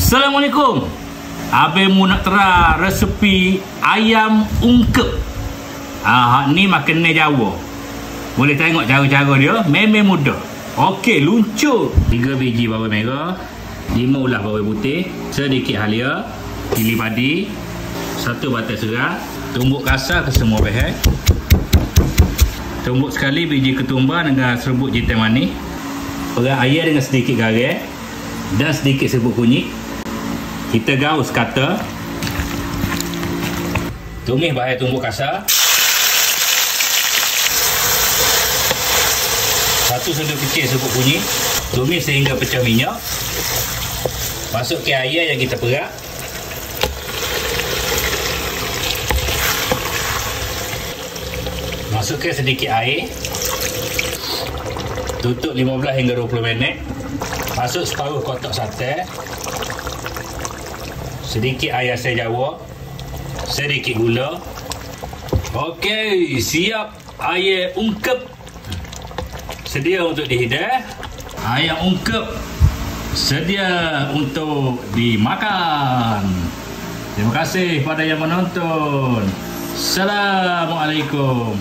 Assalamualaikum. Abang mu nak tera resepi ayam ungkep. Hak ni makanan Jawa. Boleh tengok cara-cara dia, memang mudah. Okey, luncur. 3 biji bawang merah, 5 ulas bawang putih, sedikit halia, cili padi, 1 batang serat, tumbuk kasar ke semua bahan. Tumbuk sekali biji ketumbar dengan serbuk jintan manis. Perah air dengan sedikit garam dan sedikit serbuk kunyit. Kita gaus kata. Tumis bahan tumbuk kasar. 1 sendok kecil serbuk kunyit. Tumis sehingga pecah minyak. Masukkan air yang kita perak. Masukkan sedikit air. Tutup 15 hingga 20 minit. Masuk separuh kotak sate. Sedikit air asam Jawa. Sedikit gula. Okey, siap ayam ungkep. Sedia untuk dihidang. Ayam ungkep sedia untuk dimakan. Terima kasih pada yang menonton. Assalamualaikum.